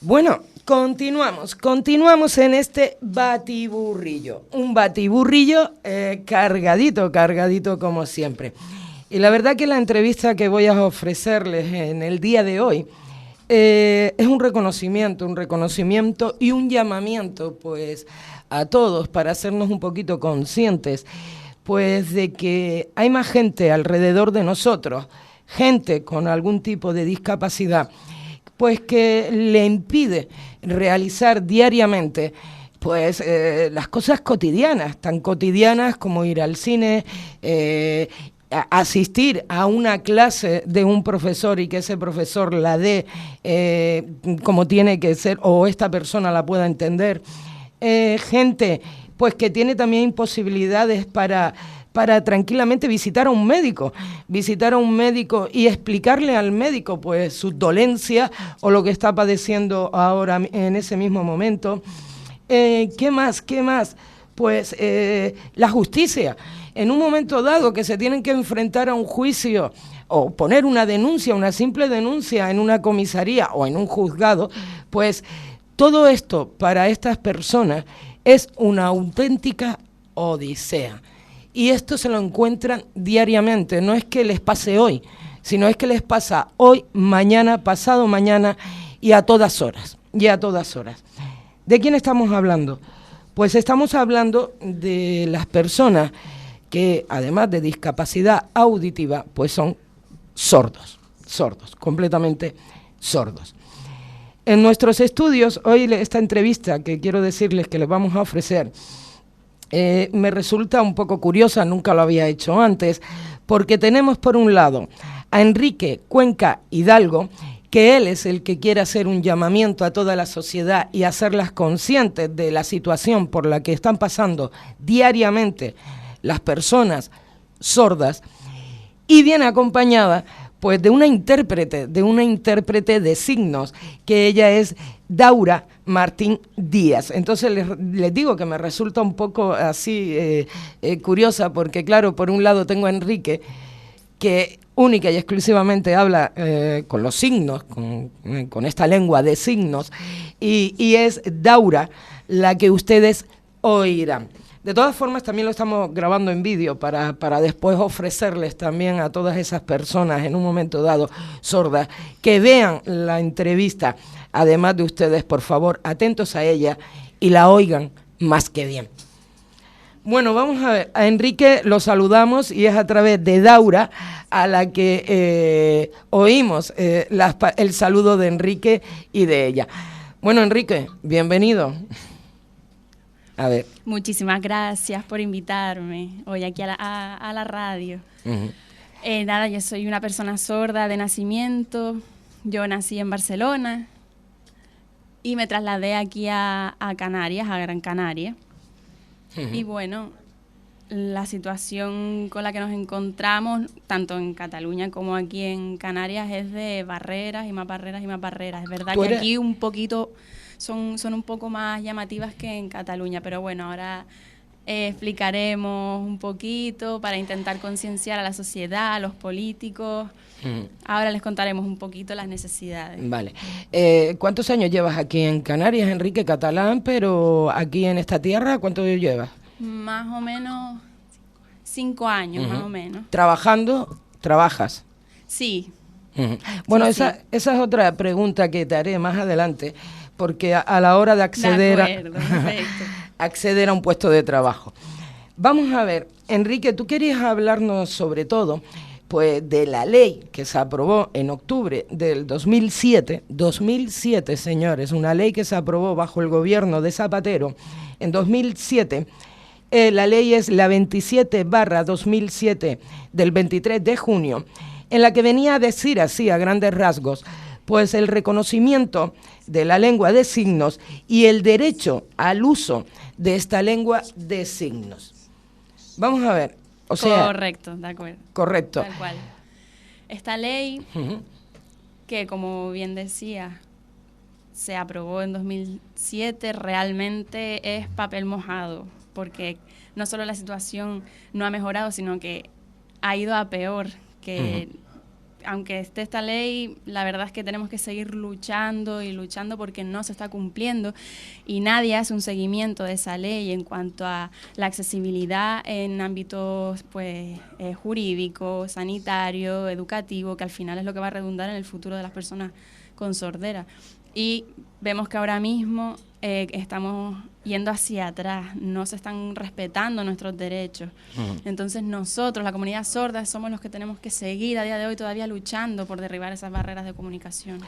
Bueno, continuamos en este batiburrillo. Un batiburrillo cargadito como siempre. Y la verdad que la entrevista que voy a ofrecerles en el día de hoy es un reconocimiento y un llamamiento pues a todos para hacernos un poquito conscientes pues de que hay más gente alrededor de nosotros, gente con algún tipo de discapacidad, pues que le impide realizar diariamente pues las cosas cotidianas, tan cotidianas como ir al cine, asistir a una clase de un profesor y que ese profesor la dé como tiene que ser o esta persona la pueda entender. Gente pues que tiene también imposibilidades para tranquilamente visitar a un médico y explicarle al médico pues su dolencia o lo que está padeciendo ahora en ese mismo momento. ¿Qué más? Pues la justicia. En un momento dado que se tienen que enfrentar a un juicio o poner una denuncia, una simple denuncia en una comisaría o en un juzgado, pues todo esto para estas personas es una auténtica odisea. Y esto se lo encuentran diariamente, no es que les pase hoy, sino es que les pasa hoy, mañana, pasado mañana y a todas horas. ¿De quién estamos hablando? Pues estamos hablando de las personas que, además de discapacidad auditiva, pues son sordos, completamente sordos. En nuestros estudios, hoy esta entrevista que quiero decirles que les vamos a ofrecer, me resulta un poco curiosa, nunca lo había hecho antes, porque tenemos por un lado a Enrique Cuenca Hidalgo, que él es el que quiere hacer un llamamiento a toda la sociedad y hacerlas conscientes de la situación por la que están pasando diariamente las personas sordas, y viene acompañada pues de una intérprete de signos, que ella es Daura Martín Díaz. Entonces les digo que me resulta un poco así curiosa, porque claro, por un lado tengo a Enrique, que única y exclusivamente habla con los signos, con esta lengua de signos, y es Daura la que ustedes oirán. De todas formas, también lo estamos grabando en vídeo para después ofrecerles también a todas esas personas en un momento dado sordas que vean la entrevista. Además de ustedes, por favor, atentos a ella y la oigan más que bien. Bueno, vamos a ver, a Enrique lo saludamos y es a través de Daura a la que oímos el saludo de Enrique y de ella. Bueno, Enrique, bienvenido. A ver. Muchísimas gracias por invitarme hoy aquí a la radio. Uh-huh. Nada, yo soy una persona sorda de nacimiento. Yo nací en Barcelona y me trasladé aquí a Canarias, a Gran Canaria. Uh-huh. Y bueno, la situación con la que nos encontramos, tanto en Cataluña como aquí en Canarias, es de barreras y más barreras y más barreras. Es verdad que aquí un poquito... Son un poco más llamativas que en Cataluña, pero bueno, ahora explicaremos un poquito para intentar concienciar a la sociedad, a los políticos. Ahora les contaremos un poquito las necesidades. Vale. ¿Cuántos años llevas aquí en Canarias, Enrique? Catalán, pero aquí en esta tierra, ¿cuánto llevas? Más o menos 5 años, más o menos. ¿Trabajas? Sí. Bueno, sí, esa es otra pregunta que te haré más adelante, porque a la hora de acceder, acceder a un puesto de trabajo. Vamos a ver, Enrique, tú querías hablarnos sobre todo pues, de la ley que se aprobó en octubre del 2007, señores, una ley que se aprobó bajo el gobierno de Zapatero en 2007. La ley es la 27/2007 del 23 de junio, en la que venía a decir así, a grandes rasgos, pues el reconocimiento de la lengua de signos y el derecho al uso de esta lengua de signos. Vamos a ver, o sea... Correcto, de acuerdo. Correcto. Tal cual. Esta ley, que como bien decía, se aprobó en 2007, realmente es papel mojado, porque no solo la situación no ha mejorado, sino que ha ido a peor, que aunque esté esta ley, la verdad es que tenemos que seguir luchando y luchando porque no se está cumpliendo y nadie hace un seguimiento de esa ley en cuanto a la accesibilidad en ámbitos pues jurídico, sanitario, educativo, que al final es lo que va a redundar en el futuro de las personas con sordera. Y vemos que ahora mismo estamos yendo hacia atrás, no se están respetando nuestros derechos. Entonces nosotros, la comunidad sorda, somos los que tenemos que seguir a día de hoy todavía luchando por derribar esas barreras de comunicación.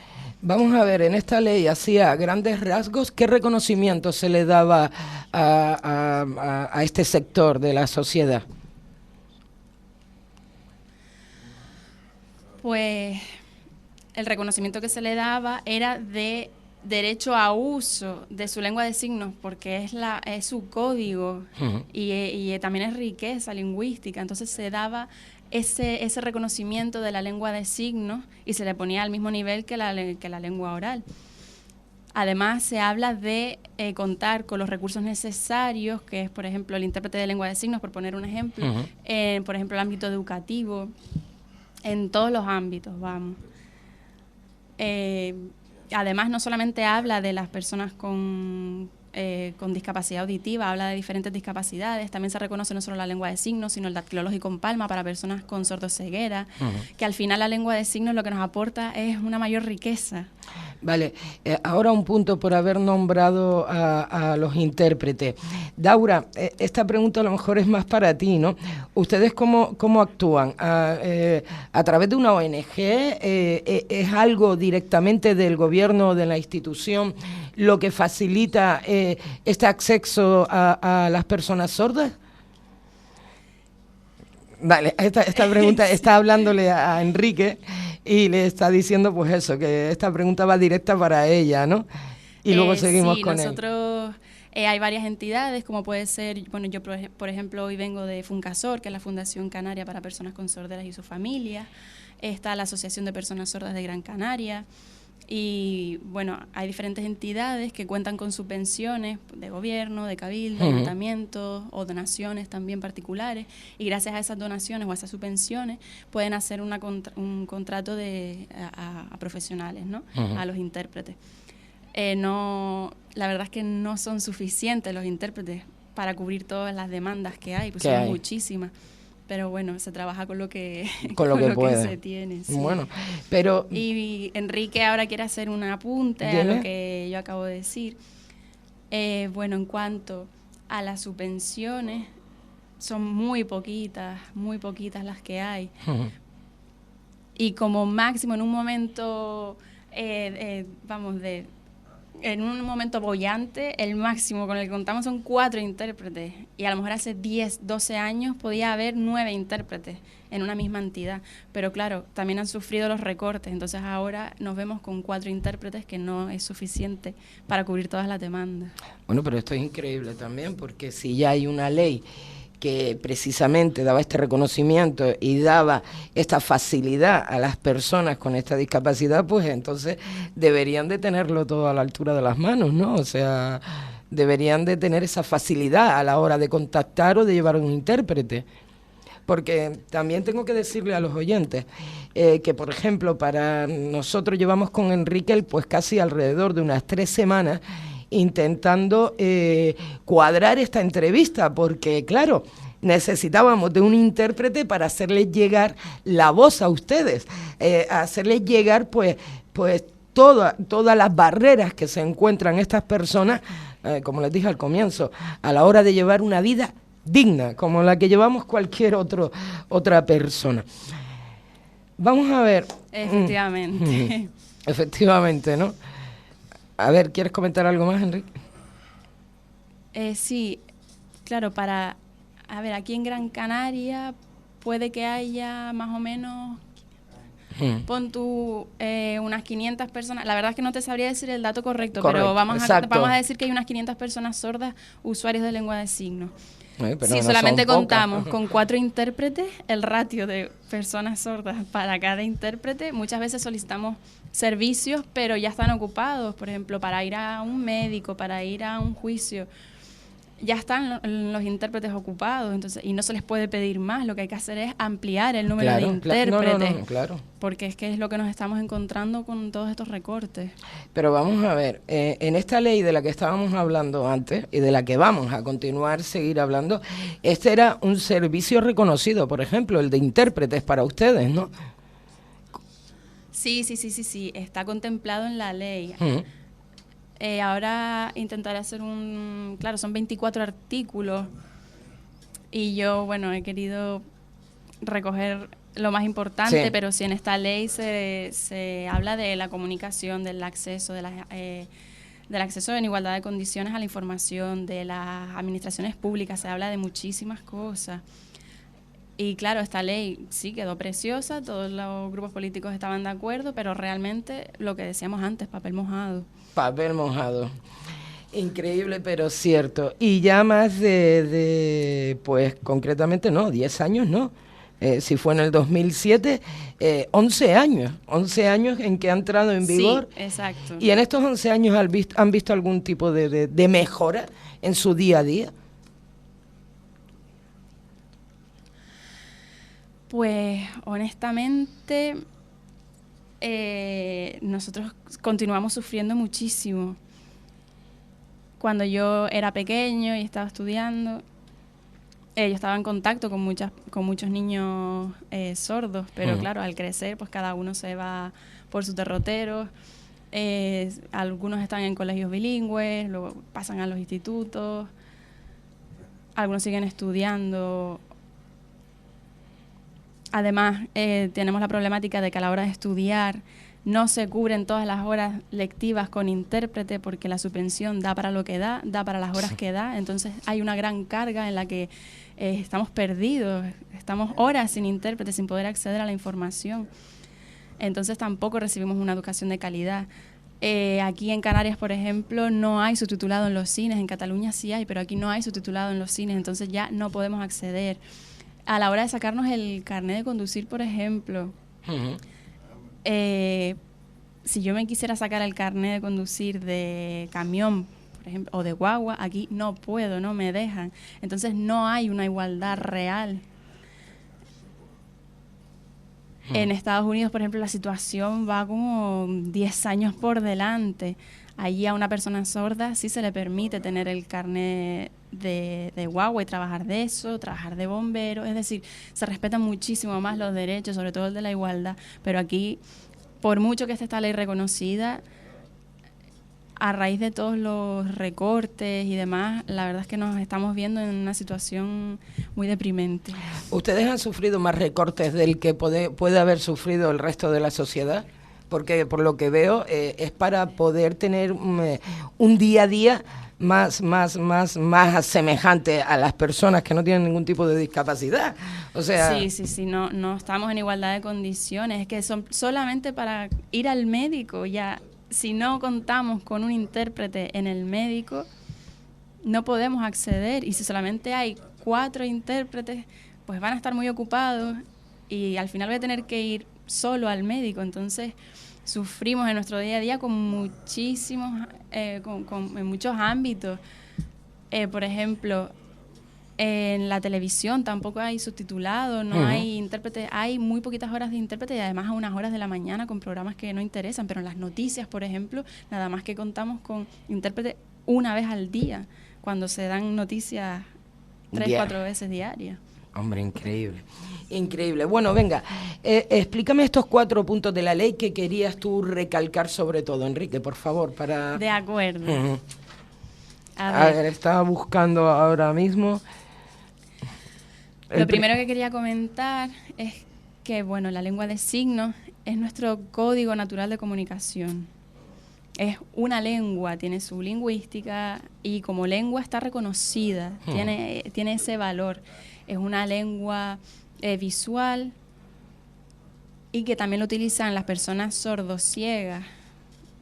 Vamos a ver, en esta ley, así a grandes rasgos, ¿qué reconocimiento se le daba a este sector de la sociedad? Pues el reconocimiento que se le daba era de derecho a uso de su lengua de signos, porque es su código y también es riqueza lingüística. Entonces se daba ese reconocimiento de la lengua de signos y se le ponía al mismo nivel que la lengua oral. Además, se habla de contar con los recursos necesarios, que es, por ejemplo, el intérprete de lengua de signos, por poner un ejemplo, por ejemplo, el ámbito educativo, en todos los ámbitos, vamos. Además, no solamente habla de las personas con discapacidad auditiva, habla de diferentes discapacidades. También se reconoce no solo la lengua de signos, sino el dactilológico en palma para personas con sordoceguera, que al final la lengua de signos lo que nos aporta es una mayor riqueza. Vale, ahora un punto por haber nombrado a los intérpretes. Daura, esta pregunta a lo mejor es más para ti, ¿no? ¿Ustedes cómo actúan? ¿A través de una ONG? ¿Es algo directamente del gobierno o de la institución lo que facilita este acceso a las personas sordas? Vale, esta pregunta está hablándole a Enrique y le está diciendo pues eso, que esta pregunta va directa para ella, ¿no? Y luego seguimos con nosotros, hay varias entidades, como puede ser, bueno, yo por ejemplo hoy vengo de FUNCASOR, que es la Fundación Canaria para Personas con Sorderas y su familia, está la Asociación de Personas Sordas de Gran Canaria, y bueno, hay diferentes entidades que cuentan con subvenciones de gobierno, de cabildo, ayuntamientos o donaciones también particulares, y gracias a esas donaciones o a esas subvenciones pueden hacer un contrato a profesionales, ¿no? A los intérpretes. La verdad es que no son suficientes los intérpretes para cubrir todas las demandas que hay, pues son muchísimas. Pero bueno, se trabaja con lo que se tiene. Sí. Bueno, pero... Y Enrique ahora quiere hacer un apunte a lo que yo acabo de decir. Bueno, en cuanto a las subvenciones, son muy poquitas las que hay. Y como máximo en un momento, en un momento boyante, el máximo con el que contamos son 4 intérpretes. Y a lo mejor hace 10, 12 años podía haber 9 intérpretes en una misma entidad. Pero claro, también han sufrido los recortes. Entonces ahora nos vemos con 4 intérpretes, que no es suficiente para cubrir todas las demandas. Bueno, pero esto es increíble también, porque si ya hay una ley que precisamente daba este reconocimiento y daba esta facilidad a las personas con esta discapacidad, pues entonces deberían de tenerlo todo a la altura de las manos, ¿no? O sea, deberían de tener esa facilidad a la hora de contactar o de llevar un intérprete. Porque también tengo que decirle a los oyentes que, por ejemplo, para nosotros llevamos con Enrique pues casi alrededor de unas 3 semanas intentando cuadrar esta entrevista, porque claro, necesitábamos de un intérprete para hacerles llegar la voz a ustedes, hacerles llegar pues todas las barreras que se encuentran estas personas, como les dije al comienzo, a la hora de llevar una vida digna, como la que llevamos cualquier otra persona. Vamos a ver. Efectivamente. Efectivamente, ¿no? A ver, ¿quieres comentar algo más, Enrique? Sí, claro, a ver, aquí en Gran Canaria puede que haya más o menos, pon tú unas 500 personas, la verdad es que no te sabría decir el dato correcto, pero vamos a decir que hay unas 500 personas sordas usuarios de lengua de signos. Si no solamente contamos con 4 intérpretes, el ratio de personas sordas para cada intérprete, muchas veces solicitamos servicios, pero ya están ocupados, por ejemplo, para ir a un médico, para ir a un juicio. ya están los intérpretes ocupados, entonces, y no se les puede pedir más. Lo que hay que hacer es ampliar el número de intérpretes, claro. Porque es que es lo que nos estamos encontrando con todos estos recortes. Pero vamos a ver, en esta ley de la que estábamos hablando antes y de la que vamos a seguir hablando, este era un servicio reconocido, por ejemplo, el de intérpretes para ustedes, ¿no? Sí, está contemplado en la ley. Ahora intentaré hacer claro, son 24 artículos y yo, bueno, he querido recoger lo más importante, sí. Pero sí, en esta ley se habla de la comunicación, del acceso, del acceso en igualdad de condiciones a la información, de las administraciones públicas, se habla de muchísimas cosas. Y claro, esta ley sí quedó preciosa, todos los grupos políticos estaban de acuerdo, pero realmente lo que decíamos antes, papel mojado. Papel mojado. Increíble, pero cierto. Y ya más pues concretamente no, 10 años no. Si fue en el 2007, 11 años. 11 años en que ha entrado en vigor. Sí, exacto. ¿Y en estos 11 años han visto algún tipo de mejora en su día a día? Pues honestamente, nosotros continuamos sufriendo muchísimo. Cuando yo era pequeño y estaba estudiando, yo estaba en contacto con muchos niños sordos, pero claro, al crecer, pues cada uno se va por sus derroteros. Algunos están en colegios bilingües, luego pasan a los institutos, algunos siguen estudiando. Además, tenemos la problemática de que a la hora de estudiar no se cubren todas las horas lectivas con intérprete porque la subvención da para lo que da para las horas que da. Entonces hay una gran carga en la que estamos perdidos, estamos horas sin intérprete, sin poder acceder a la información. Entonces tampoco recibimos una educación de calidad. Aquí en Canarias, por ejemplo, no hay subtitulado en los cines, en Cataluña sí hay, pero aquí no hay subtitulado en los cines, entonces ya no podemos acceder. A la hora de sacarnos el carnet de conducir, por ejemplo, si yo me quisiera sacar el carnet de conducir de camión, por ejemplo, o de guagua, aquí no puedo, no me dejan. Entonces no hay una igualdad real. En Estados Unidos, por ejemplo, la situación va como 10 años por delante. Allí a una persona sorda sí se le permite tener el carnet de guagua y trabajar de eso, trabajar de bombero. Es decir, se respetan muchísimo más los derechos, sobre todo el de la igualdad. Pero aquí, por mucho que esté esta ley reconocida, a raíz de todos los recortes y demás, la verdad es que nos estamos viendo en una situación muy deprimente. ¿Ustedes han sufrido más recortes del que puede haber sufrido el resto de la sociedad? Porque por lo que veo es para poder tener un día a día más semejante a las personas que no tienen ningún tipo de discapacidad. O sea, sí, no estamos en igualdad de condiciones, es que son solamente para ir al médico ya. Si no contamos con un intérprete en el médico, no podemos acceder. Y si solamente hay 4 intérpretes, pues van a estar muy ocupados y al final voy a tener que ir solo al médico. Entonces, sufrimos en nuestro día a día con muchísimos, en muchos ámbitos. Por ejemplo, en la televisión tampoco hay subtitulado, no hay intérprete, hay muy poquitas horas de intérprete y además a unas horas de la mañana con programas que no interesan, pero en las noticias, por ejemplo, nada más que contamos con intérprete una vez al día, cuando se dan noticias 3-4 veces diarias. Hombre, increíble, increíble. Bueno, venga, explícame estos 4 puntos de la ley que querías tú recalcar sobre todo, Enrique, por favor, para... De acuerdo. A ver, estaba buscando ahora mismo... Lo primero que quería comentar es que, bueno, la lengua de signos es nuestro código natural de comunicación. Es una lengua, tiene su lingüística y como lengua está reconocida, tiene ese valor. Es una lengua visual y que también lo utilizan las personas sordociegas.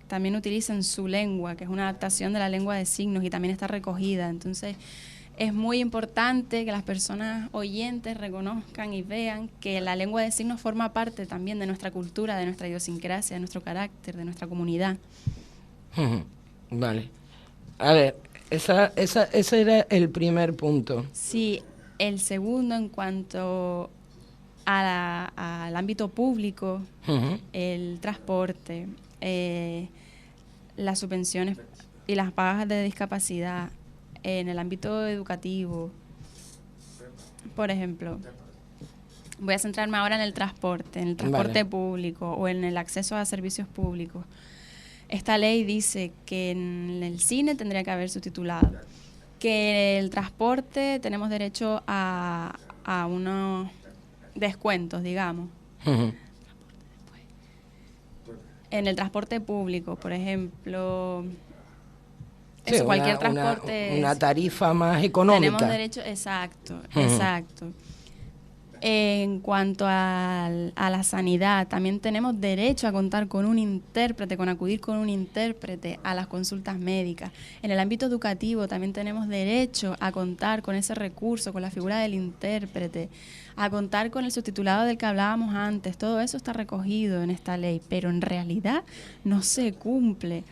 También utilizan su lengua, que es una adaptación de la lengua de signos y también está recogida. Entonces, es muy importante que las personas oyentes reconozcan y vean que la lengua de signos forma parte también de nuestra cultura, de nuestra idiosincrasia, de nuestro carácter, de nuestra comunidad. Vale. A ver, Ese era el primer punto. Sí, el segundo en cuanto al ámbito público, el transporte, las subvenciones y las pagas de discapacidad, en el ámbito educativo, por ejemplo. Voy a centrarme ahora en el transporte público o en el acceso a servicios públicos. Esta ley dice que en el cine tendría que haber subtitulado, que el transporte tenemos derecho a unos descuentos, digamos. En el transporte público, por ejemplo, cualquier transporte. Una tarifa más económica. Tenemos derecho, exacto. En cuanto a la sanidad, también tenemos derecho a contar con un intérprete, con acudir con un intérprete a las consultas médicas. En el ámbito educativo también tenemos derecho a contar con ese recurso, con la figura del intérprete, a contar con el subtitulado del que hablábamos antes. Todo eso está recogido en esta ley, pero en realidad no se cumple.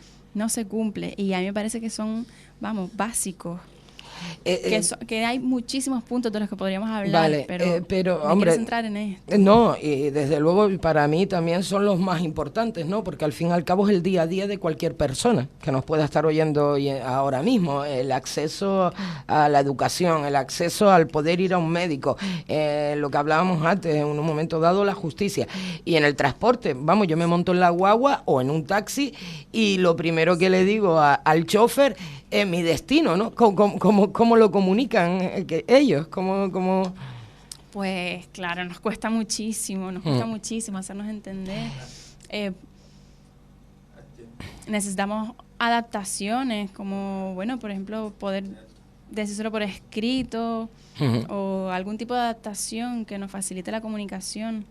Y a mí me parece que son, básicos. Que hay muchísimos puntos de los que podríamos hablar, pero hombre, centrar en esto. No, y desde luego para mí también son los más importantes, ¿no? Porque al fin y al cabo es el día a día de cualquier persona que nos pueda estar oyendo ahora mismo. El acceso a la educación, el acceso al poder ir a un médico, lo que hablábamos antes, en un momento dado, la justicia. Y en el transporte, yo me monto en la guagua o en un taxi y lo primero que le digo al chofer es mi destino, ¿no? ¿Cómo lo comunican ellos? ¿Cómo? Pues claro, nos cuesta muchísimo hacernos entender. Necesitamos adaptaciones, como, por ejemplo, poder decírselo por escrito o algún tipo de adaptación que nos facilite la comunicación.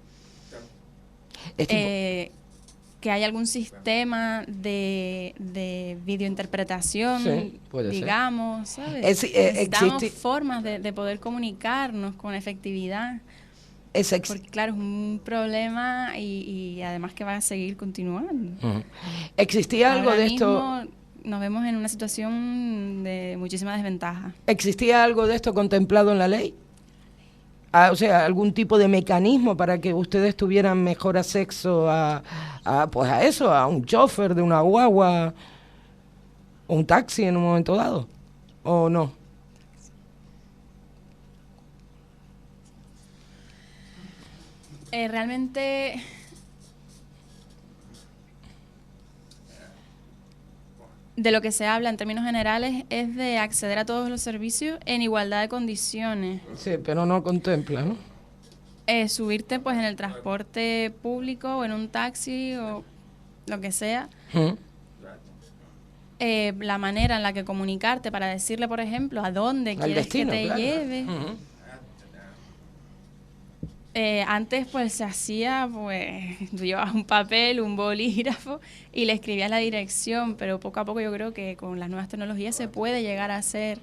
Que haya algún sistema de videointerpretación, sí, digamos, ¿sabes? Necesitamos formas de poder comunicarnos con efectividad. Porque claro, es un problema y además que va a seguir continuando. ¿Existía algo de esto? Nos vemos en una situación de muchísima desventaja. ¿Existía algo de esto contemplado en la ley? O sea, algún tipo de mecanismo para que ustedes tuvieran mejor acceso a un chofer de una guagua o un taxi en un momento dado, ¿o no? Realmente de lo que se habla en términos generales es de acceder a todos los servicios en igualdad de condiciones. Sí, pero no contempla, ¿no? Subirte pues en el transporte público o en un taxi o lo que sea. La manera en la que comunicarte para decirle, por ejemplo, a dónde quieres destino, que te lleve. Antes pues se hacía, llevabas un papel, un bolígrafo y le escribías la dirección, pero poco a poco yo creo que con las nuevas tecnologías se puede llegar a hacer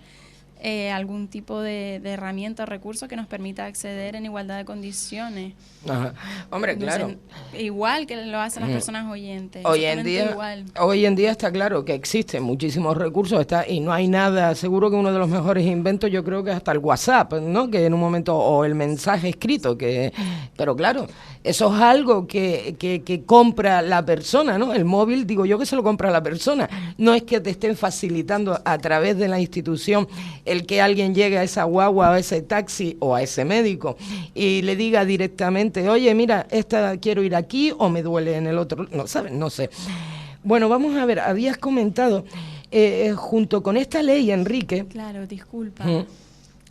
algún tipo de herramienta o recurso que nos permita acceder en igualdad de condiciones. Ajá. Hombre, claro. Igual que lo hacen las personas oyentes. Hoy en día está claro que existen muchísimos recursos, y no hay nada, seguro que uno de los mejores inventos yo creo que es hasta el WhatsApp, ¿no? Que en un momento, o el mensaje escrito, pero claro, eso es algo que compra la persona, ¿no? El móvil, digo yo que se lo compra la persona, no es que te estén facilitando a través de la institución el que alguien llegue a esa guagua, a ese taxi o a ese médico y le diga directamente, oye, mira, quiero ir aquí o me duele en el otro, no, ¿sabes? No sé. Bueno, vamos a ver, habías comentado, junto con esta ley, Enrique... Claro, disculpa.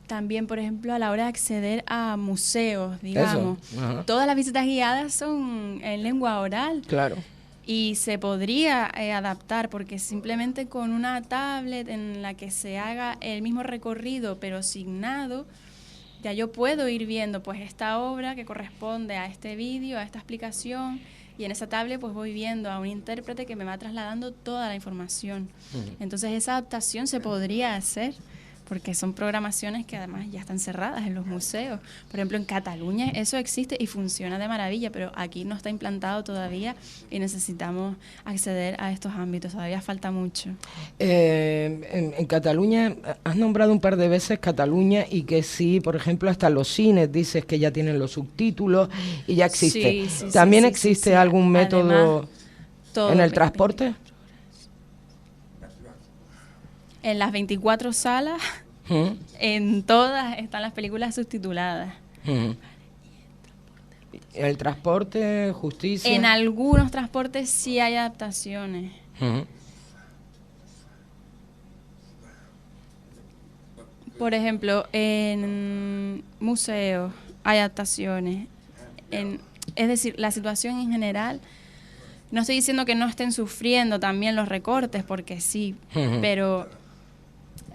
También, por ejemplo, a la hora de acceder a museos, digamos, todas las visitas guiadas son en lengua oral. Claro. Y se podría adaptar, porque simplemente con una tablet en la que se haga el mismo recorrido, pero signado, ya yo puedo ir viendo pues esta obra que corresponde a este vídeo, a esta explicación, y en esa tablet pues voy viendo a un intérprete que me va trasladando toda la información. Entonces esa adaptación se podría hacer, porque son programaciones que además ya están cerradas en los museos. Por ejemplo, en Cataluña eso existe y funciona de maravilla, pero aquí no está implantado todavía y necesitamos acceder a estos ámbitos, todavía falta mucho. En Cataluña, has nombrado un par de veces Cataluña y que sí, por ejemplo, hasta los cines dices que ya tienen los subtítulos y ya existe. ¿También existe algún método en el transporte? En las 24 salas, en todas están las películas subtituladas. ¿El transporte, justicia? En algunos transportes sí hay adaptaciones. Por ejemplo, en museos hay adaptaciones. Es decir, la situación en general, no estoy diciendo que no estén sufriendo también los recortes, porque sí, pero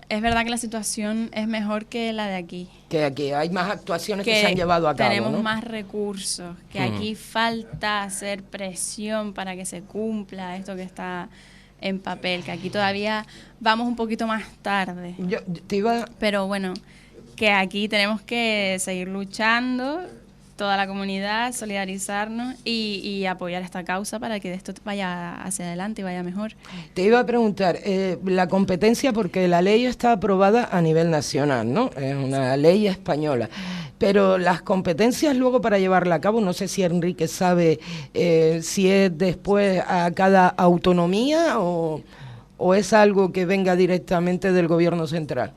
es verdad que la situación es mejor que la de aquí. Que aquí hay más actuaciones que se han llevado a cabo, tenemos, ¿no? más recursos, que aquí falta hacer presión para que se cumpla esto que está en papel, que aquí todavía vamos un poquito más tarde. Pero bueno, que aquí tenemos que seguir luchando, toda la comunidad, solidarizarnos y apoyar esta causa para que esto vaya hacia adelante y vaya mejor. Te iba a preguntar, la competencia, porque la ley está aprobada a nivel nacional, ¿no? Es una ley española, pero las competencias luego para llevarla a cabo, no sé si Enrique sabe si es después a cada autonomía o es algo que venga directamente del gobierno central.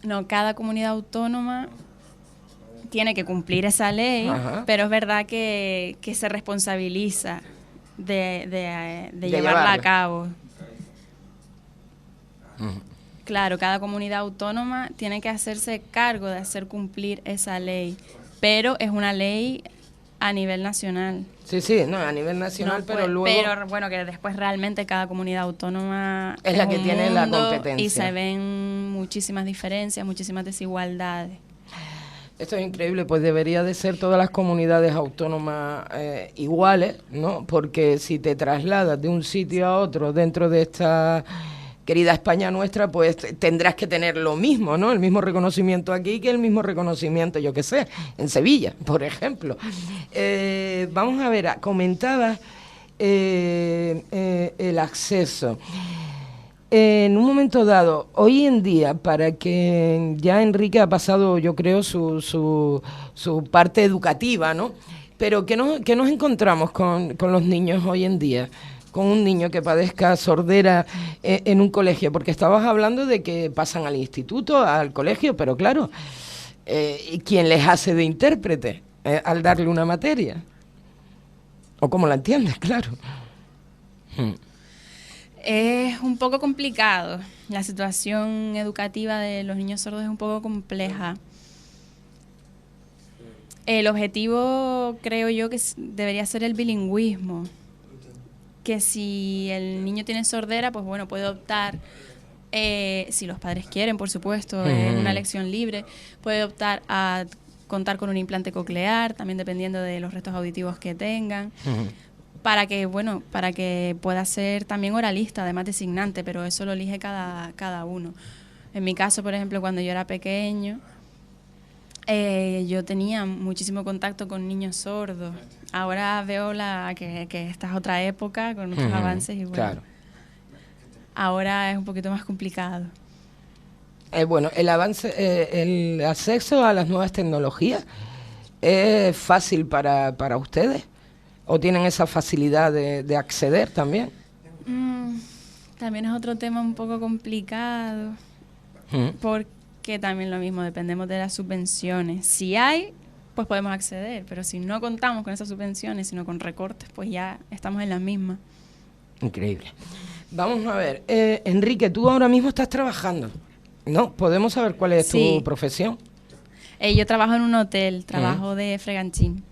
No, cada comunidad autónoma tiene que cumplir esa ley, pero es verdad que se responsabiliza de llevarla a cabo. Claro, cada comunidad autónoma tiene que hacerse cargo de hacer cumplir esa ley, pero es una ley a nivel nacional. Sí, no, a nivel nacional, no, pero luego... Pero bueno, que después realmente cada comunidad autónoma es la que tiene la competencia. Y se ven muchísimas diferencias, muchísimas desigualdades. Esto es increíble, pues debería de ser todas las comunidades autónomas iguales, ¿no? Porque si te trasladas de un sitio a otro dentro de esta querida España nuestra, pues tendrás que tener lo mismo, ¿no? El mismo reconocimiento aquí que el mismo reconocimiento, yo qué sé, en Sevilla, por ejemplo. Vamos a ver, comentaba el acceso. En un momento dado, hoy en día, para que ya Enrique ha pasado, yo creo, su parte educativa, ¿no? Pero ¿qué nos encontramos con los niños hoy en día? Con un niño que padezca sordera en un colegio, porque estabas hablando de que pasan al instituto, al colegio, pero claro, ¿quién les hace de intérprete al darle una materia? ¿O cómo la entiendes? Claro. Es un poco complicado. La situación educativa de los niños sordos es un poco compleja. El objetivo, creo yo, que debería ser el bilingüismo. Que si el niño tiene sordera, pues bueno, puede optar, si los padres quieren, por supuesto, es una elección libre, puede optar a contar con un implante coclear, también dependiendo de los restos auditivos que tengan, para que pueda ser también oralista, además de signante, pero eso lo elige cada uno. En mi caso, por ejemplo, cuando yo era pequeño, yo tenía muchísimo contacto con niños sordos. Ahora veo que esta es otra época con muchos avances y bueno, claro. Ahora es un poquito más complicado. Bueno, el acceso a las nuevas tecnologías es fácil para ustedes, o tienen esa facilidad de acceder también. También es otro tema un poco complicado, porque también lo mismo, dependemos de las subvenciones. Si hay, pues podemos acceder, pero si no contamos con esas subvenciones, sino con recortes, pues ya estamos en las mismas. Increíble. Vamos a ver, Enrique, tú ahora mismo estás trabajando, ¿no? ¿Podemos saber cuál es tu profesión? Yo trabajo en un hotel, trabajo de freganchín.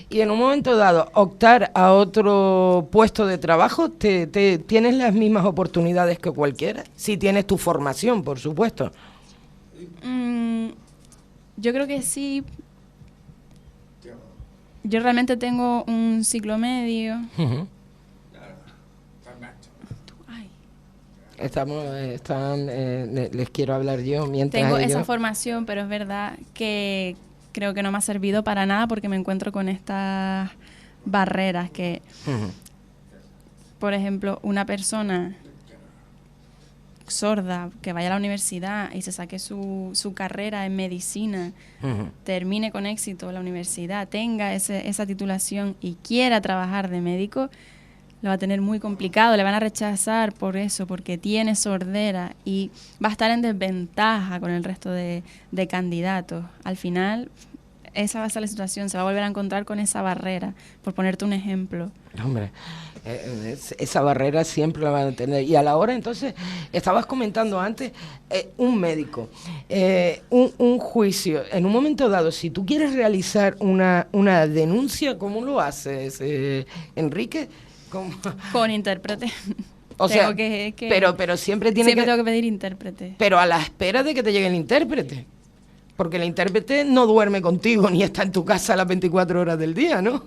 Y en un momento dado, optar a otro puesto de trabajo, ¿tienes las mismas oportunidades que cualquiera? Si tienes tu formación, por supuesto. Yo creo que sí. Yo realmente tengo un ciclo medio. Les quiero hablar yo mientras tengo ellos... esa formación, pero es verdad que creo que no me ha servido para nada porque me encuentro con estas barreras que, por ejemplo, una persona sorda que vaya a la universidad y se saque su carrera en medicina, termine con éxito la universidad, tenga esa titulación y quiera trabajar de médico, lo va a tener muy complicado, le van a rechazar por eso, porque tiene sordera y va a estar en desventaja con el resto de candidatos. Al final, esa va a ser la situación, se va a volver a encontrar con esa barrera, por ponerte un ejemplo. Hombre, esa barrera siempre la van a tener. Y a la hora, entonces, estabas comentando antes, un médico, un juicio, en un momento dado, si tú quieres realizar una denuncia, ¿cómo lo haces, Enrique? Con intérprete. O sea, pero siempre tengo que pedir intérprete. Pero a la espera de que te llegue el intérprete. Porque el intérprete no duerme contigo ni está en tu casa las 24 horas del día, ¿no?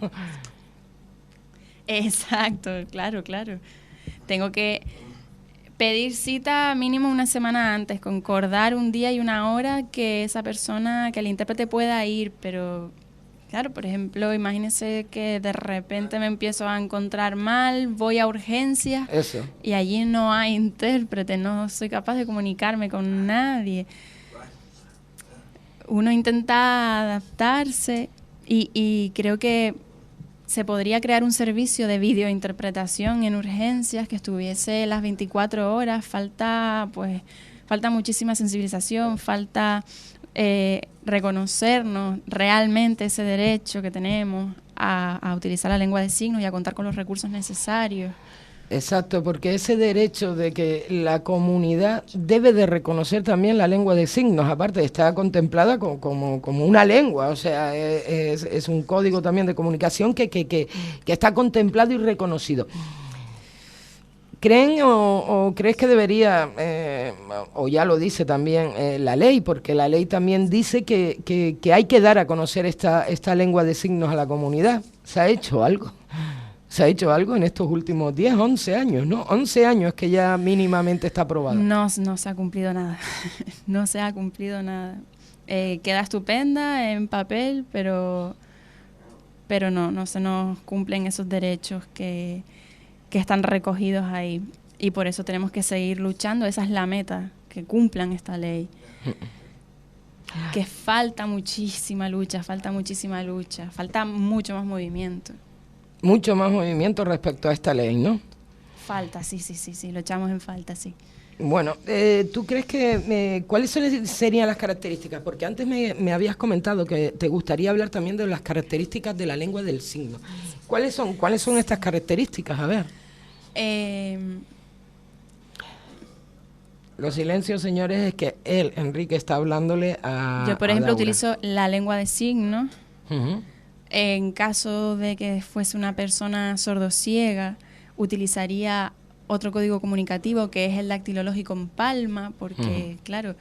Exacto, claro. Tengo que pedir cita mínimo una semana antes, concordar un día y una hora que esa persona, que el intérprete pueda ir, pero... Claro, por ejemplo, imagínese que de repente me empiezo a encontrar mal, voy a urgencias y allí no hay intérprete, no soy capaz de comunicarme con nadie. Uno intenta adaptarse y creo que se podría crear un servicio de videointerpretación en urgencias que estuviese las 24 horas. Falta muchísima sensibilización, falta... reconocernos realmente ese derecho que tenemos a utilizar la lengua de signos y a contar con los recursos necesarios. Exacto, porque ese derecho de que la comunidad debe de reconocer también la lengua de signos, aparte está contemplada como una lengua, o sea, es un código también de comunicación que está contemplado y reconocido. ¿Creen o crees que debería, o ya lo dice también la ley, porque la ley también dice que hay que dar a conocer esta lengua de signos a la comunidad? ¿Se ha hecho algo? ¿Se ha hecho algo en estos últimos 10, 11 años, no? 11 años que ya mínimamente está aprobado. No se ha cumplido nada. No se ha cumplido nada. Queda estupenda en papel, pero no se nos cumplen esos derechos que están recogidos ahí. Y por eso tenemos que seguir luchando. Esa es la meta, que cumplan esta ley. Que falta muchísima lucha, falta mucho más movimiento. Mucho más movimiento respecto a esta ley, ¿no? Falta, sí, lo echamos en falta, sí. Bueno, ¿tú crees que cuáles serían las características? Porque antes me habías comentado que te gustaría hablar también de las características de la lengua del signo. ¿Cuáles son estas características? A ver. Los silencios, señores, es que Enrique, está hablándole a... Yo, por ejemplo, Laura. utilizo la lengua de signos. En caso de que fuese una persona sordociega, utilizaría otro código comunicativo que es el dactilológico en palma, porque, claro,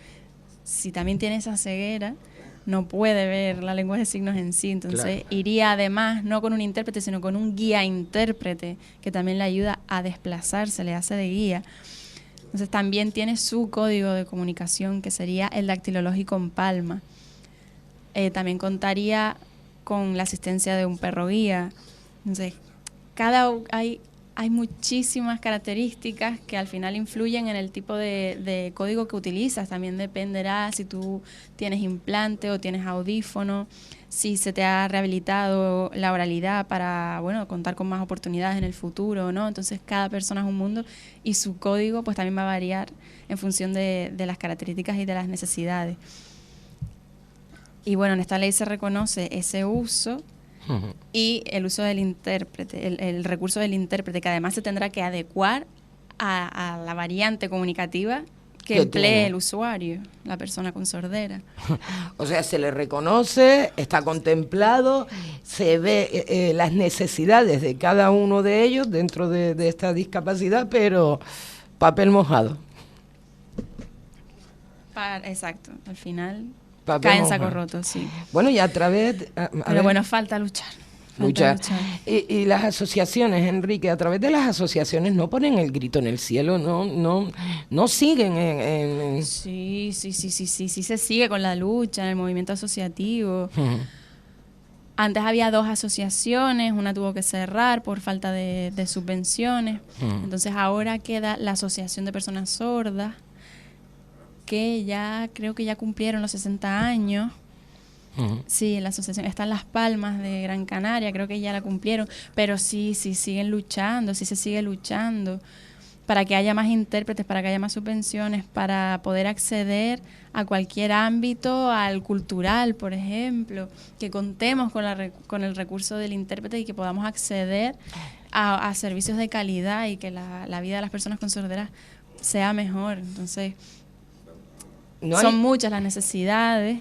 si también tiene esa ceguera, no puede ver la lengua de signos en sí. Entonces, iría además no con un intérprete, sino con un guía intérprete, que también le ayuda a desplazarse, le hace de guía. Entonces, también tiene su código de comunicación, que sería el dactilológico en palma. También contaría con la asistencia de un perro guía. Entonces, hay muchísimas características que al final influyen en el tipo de código que utilizas. También dependerá si tú tienes implante o tienes audífono, si se te ha rehabilitado la oralidad para, contar con más oportunidades en el futuro, ¿no? Entonces, cada persona es un mundo y su código pues también va a variar en función de las características y de las necesidades. Y bueno, en esta ley se reconoce ese uso y el uso del intérprete, el recurso del intérprete, que además se tendrá que adecuar a la variante comunicativa que emplee el usuario, la persona con sordera. O sea, se le reconoce, está contemplado, se ve las necesidades de cada uno de ellos dentro de esta discapacidad, pero papel mojado. Exacto, al final... Papel cae en mojado. saco roto, sí. Bueno, y a través... Pero bueno, falta luchar. luchar. Y las asociaciones, Enrique, a través de las asociaciones no ponen el grito en el cielo, no siguen en... Sí, se sigue con la lucha en el movimiento asociativo. Antes había 2 asociaciones, una tuvo que cerrar por falta de subvenciones. Entonces ahora queda la Asociación de Personas Sordas, que ya creo que ya cumplieron los 60 años. Sí, la asociación está en Las Palmas de Gran Canaria, creo que ya la cumplieron, pero sí siguen luchando, sí se sigue luchando para que haya más intérpretes, para que haya más subvenciones, para poder acceder a cualquier ámbito, al cultural, por ejemplo, que contemos con el recurso del intérprete y que podamos acceder a servicios de calidad y que la vida de las personas con sordera sea mejor. Entonces, son muchas las necesidades.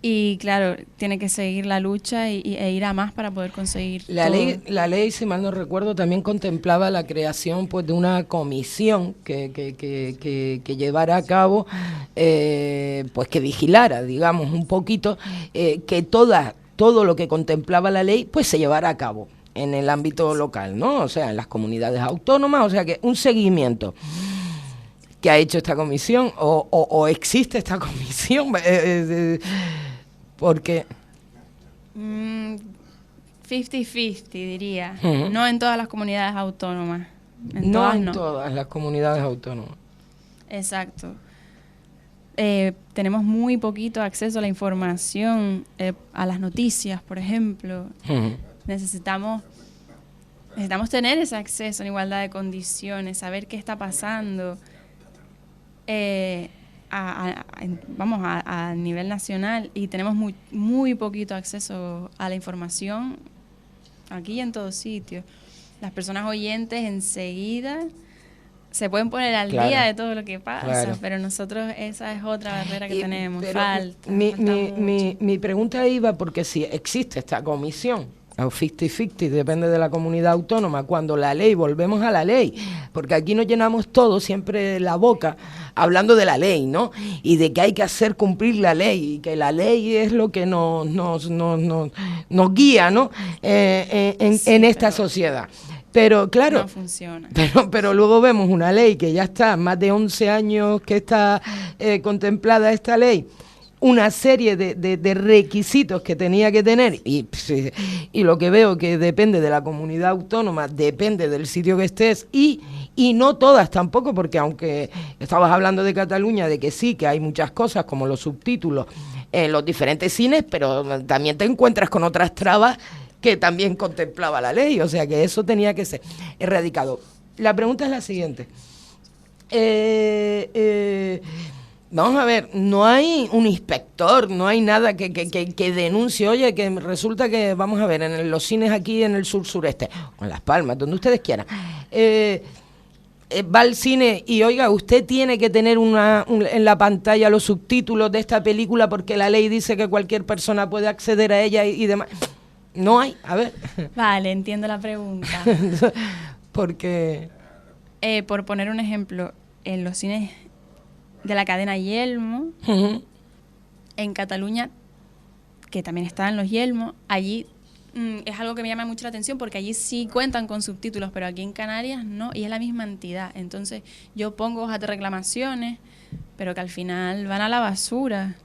Y claro, tiene que seguir la lucha e ir a más para poder conseguir la ley, si mal no recuerdo, también contemplaba la creación pues de una comisión que llevara a cabo, pues que vigilara, digamos, un poquito, que todo lo que contemplaba la ley pues se llevara a cabo en el ámbito local, ¿no? O sea, en las comunidades autónomas, o sea que un seguimiento. ¿Qué ha hecho esta comisión? ¿O existe esta comisión? Porque 50-50 diría. No en todas las comunidades autónomas. No en todas las comunidades autónomas. Exacto. Tenemos muy poquito acceso a la información, a las noticias, por ejemplo. Necesitamos tener ese acceso en igualdad de condiciones, saber qué está pasando. A nivel nacional, y tenemos muy poquito acceso a la información aquí y en todos sitios. Las personas oyentes enseguida se pueden poner al día de todo lo que pasa, pero nosotros esa es otra barrera que tenemos. Falta mi pregunta iba porque si existe esta comisión, o 50-50, depende de la comunidad autónoma, cuando la ley, volvemos a la ley, porque aquí nos llenamos todos siempre la boca hablando de la ley, ¿no? Y de que hay que hacer cumplir la ley, y que la ley es lo que nos guía, ¿no? En esta sociedad. Pero claro, no funciona. Pero luego vemos una ley que ya está, más de 11 años que está contemplada esta ley, una serie de requisitos que tenía que tener y lo que veo que depende de la comunidad autónoma, depende del sitio que estés y no todas tampoco, porque aunque estabas hablando de Cataluña, de que sí, que hay muchas cosas como los subtítulos en los diferentes cines, pero también te encuentras con otras trabas que también contemplaba la ley, o sea que eso tenía que ser erradicado. La pregunta es la siguiente. Vamos a ver, no hay un inspector, no hay nada que denuncie, oye, que resulta que, vamos a ver, en los cines aquí en el sur-sureste, o en Las Palmas, donde ustedes quieran, va al cine y, oiga, usted tiene que tener en la pantalla los subtítulos de esta película porque la ley dice que cualquier persona puede acceder a ella y demás. No hay, a ver. Vale, entiendo la pregunta. Porque... por poner un ejemplo, en los cines de la cadena Yelmo, en Cataluña, que también está en los Yelmo, allí es algo que me llama mucho la atención porque allí sí cuentan con subtítulos, pero aquí en Canarias no, y es la misma entidad. Entonces yo pongo hojas de reclamaciones, pero que al final van a la basura.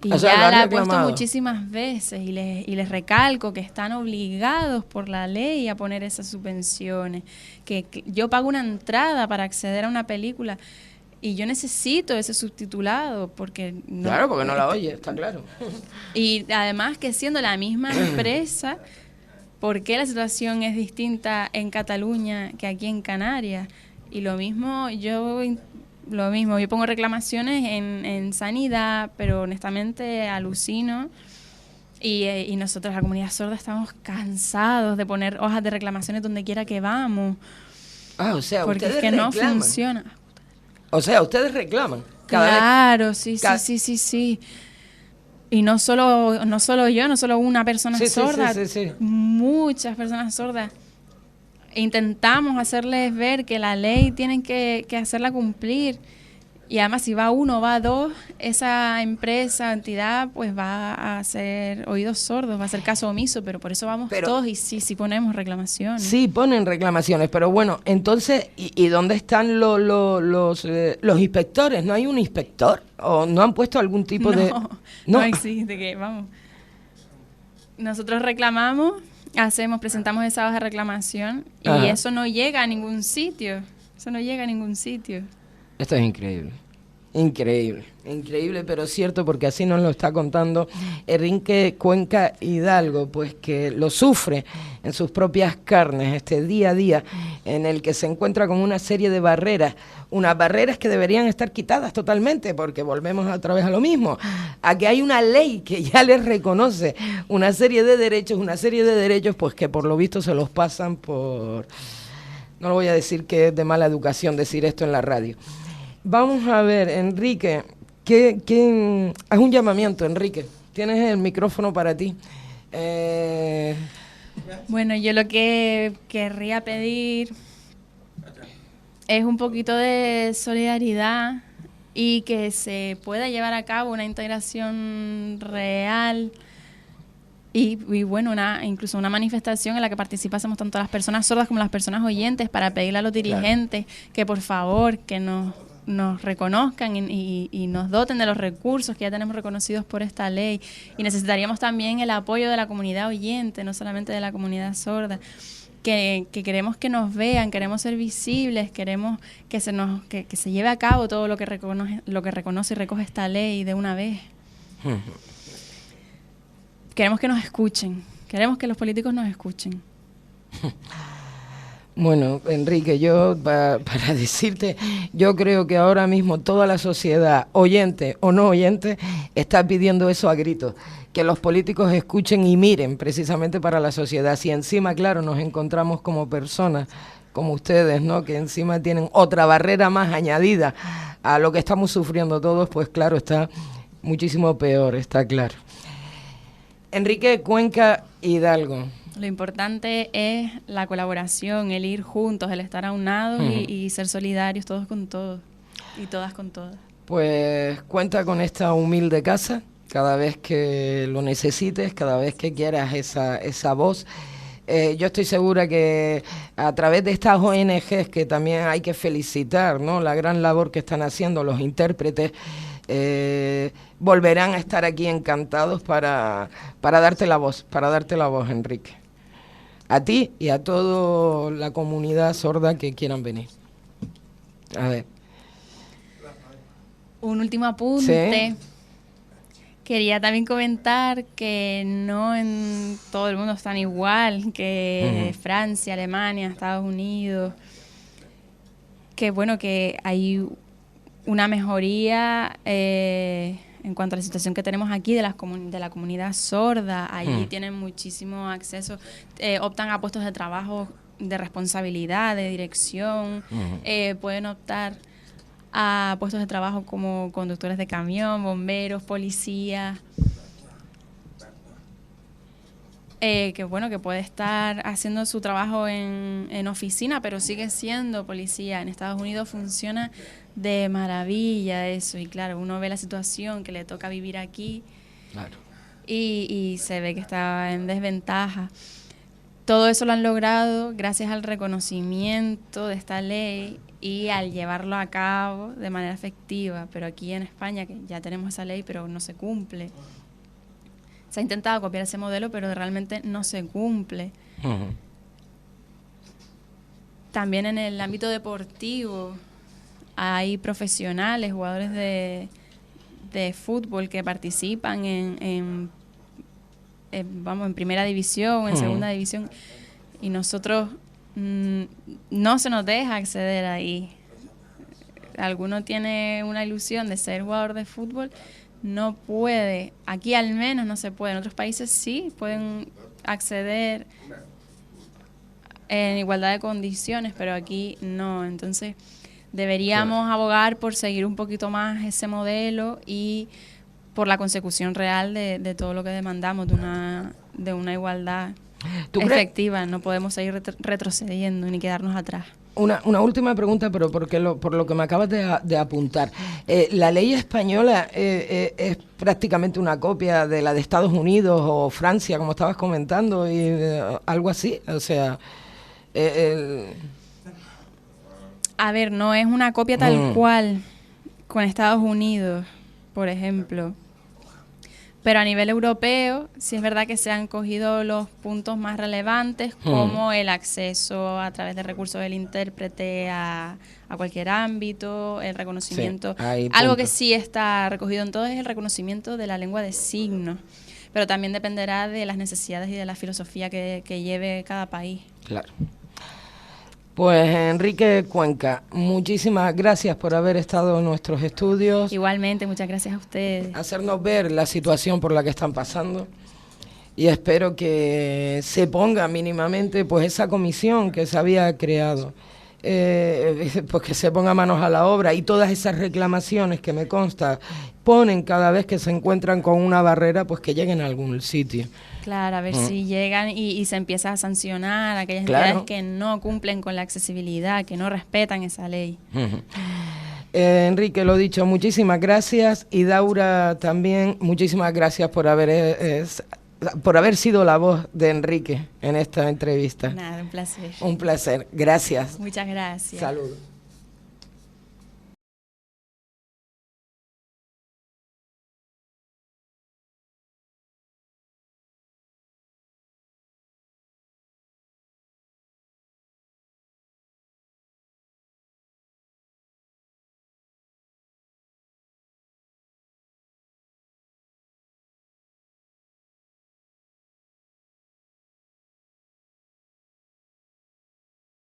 Y ya la he puesto muchísimas veces y les recalco que están obligados por la ley a poner esas subvenciones, que yo pago una entrada para acceder a una película y yo necesito ese subtitulado porque no, claro, porque no la oye, está claro. Y además que siendo la misma empresa, ¿por qué la situación es distinta en Cataluña que aquí en Canarias? Y lo mismo, yo pongo reclamaciones en sanidad, pero honestamente alucino. Y nosotros, la comunidad sorda, estamos cansados de poner hojas de reclamaciones donde quiera que vamos. Ah, o sea, porque ustedes es que reclaman. No funciona. O sea, ustedes reclaman. Claro, sí. Y no solo yo, no solo una persona sorda, sí. Muchas personas sordas. Intentamos hacerles ver que la ley tienen que hacerla cumplir Y además, si va uno, va dos, esa empresa, entidad, pues va a hacer oídos sordos, va a hacer caso omiso, pero por eso vamos todos y sí ponemos reclamaciones. Sí, ponen reclamaciones, pero bueno, entonces, ¿y dónde están los inspectores? ¿No hay un inspector? ¿O no han puesto algún tipo de...? No existe, que vamos. Nosotros reclamamos, presentamos esa hoja de reclamación y eso no llega a ningún sitio. Esto es increíble. Increíble, pero cierto, porque así nos lo está contando Enrique Cuenca Hidalgo, pues que lo sufre en sus propias carnes este día a día, en el que se encuentra con una serie de barreras, unas barreras que deberían estar quitadas totalmente, porque volvemos otra vez a lo mismo, a que hay una ley que ya les reconoce una serie de derechos, pues que por lo visto se los pasan por... No lo voy a decir que es de mala educación decir esto en la radio. Vamos a ver, Enrique, haz un llamamiento, Enrique. Tienes el micrófono para ti. Bueno, yo lo que querría pedir es un poquito de solidaridad y que se pueda llevar a cabo una integración real y bueno, incluso una manifestación en la que participásemos tanto las personas sordas como las personas oyentes para pedirle a los dirigentes que por favor que nos reconozcan y nos doten de los recursos que ya tenemos reconocidos por esta ley, y necesitaríamos también el apoyo de la comunidad oyente, no solamente de la comunidad sorda, que queremos que nos vean, queremos ser visibles, queremos que se lleve a cabo todo lo que reconoce y recoge esta ley de una vez. Queremos que nos escuchen, queremos que los políticos nos escuchen. Bueno, Enrique, yo para decirte, yo creo que ahora mismo toda la sociedad, oyente o no oyente, está pidiendo eso a gritos, que los políticos escuchen y miren precisamente para la sociedad. Si encima, claro, nos encontramos como personas, como ustedes, ¿no?, que encima tienen otra barrera más añadida a lo que estamos sufriendo todos, pues claro, está muchísimo peor, está claro. Enrique Cuenca Hidalgo. Lo importante es la colaboración, el ir juntos, el estar aunados y ser solidarios todos con todos y todas con todas. Pues cuenta con esta humilde casa cada vez que lo necesites, cada vez que quieras esa voz. Yo estoy segura que a través de estas ONGs, que también hay que felicitar, ¿no?, la gran labor que están haciendo los intérpretes, volverán a estar aquí encantados para darte la voz, Enrique. A ti y a toda la comunidad sorda que quieran venir. A ver. Un último apunte. ¿Sí? Quería también comentar que no en todo el mundo están igual, que Francia, Alemania, Estados Unidos, que bueno, que hay una mejoría en cuanto a la situación que tenemos aquí de la comunidad sorda. Allí tienen muchísimo acceso, optan a puestos de trabajo de responsabilidad, de dirección, pueden optar a puestos de trabajo como conductores de camión, bomberos, policías, que bueno, que puede estar haciendo su trabajo en oficina, pero sigue siendo policía. En Estados Unidos funciona de maravilla eso, y claro, uno ve la situación que le toca vivir aquí, claro, y se ve que está en desventaja. Todo eso lo han logrado gracias al reconocimiento de esta ley y al llevarlo a cabo de manera efectiva, pero aquí en España, que ya tenemos esa ley, pero no se cumple. Se ha intentado copiar ese modelo, pero realmente no se cumple. También en el ámbito deportivo hay profesionales, jugadores de fútbol que participan en primera división, en segunda división, y nosotros no se nos deja acceder ahí. Alguno tiene una ilusión de ser jugador de fútbol, no puede. Aquí al menos no se puede. En otros países sí pueden acceder en igualdad de condiciones, pero aquí no. Entonces deberíamos abogar por seguir un poquito más ese modelo y por la consecución real de todo lo que demandamos, de una igualdad efectiva. No podemos seguir retrocediendo ni quedarnos atrás. Una última pregunta, pero por lo que me acabas de apuntar. ¿La ley española es prácticamente una copia de la de Estados Unidos o Francia, como estabas comentando, y algo así? O sea... A ver, no es una copia tal cual con Estados Unidos, por ejemplo. Pero a nivel europeo, sí es verdad que se han cogido los puntos más relevantes, como el acceso a través de recursos del intérprete a cualquier ámbito, el reconocimiento. Sí, algo que sí está recogido en todo es el reconocimiento de la lengua de signos, pero también dependerá de las necesidades y de la filosofía que lleve cada país. Claro. Pues Enrique Cuenca, muchísimas gracias por haber estado en nuestros estudios. Igualmente, muchas gracias a ustedes. Hacernos ver la situación por la que están pasando y espero que se ponga mínimamente pues esa comisión que se había creado, pues que se ponga manos a la obra y todas esas reclamaciones que me consta ponen cada vez que se encuentran con una barrera, pues que lleguen a algún sitio. Claro, a ver si llegan y se empieza a sancionar a aquellas entidades que no cumplen con la accesibilidad, que no respetan esa ley. Enrique, lo dicho, muchísimas gracias, y Daura también, muchísimas gracias por haber sido la voz de Enrique en esta entrevista. Nada, un placer. Un placer, gracias. Muchas gracias. Saludos.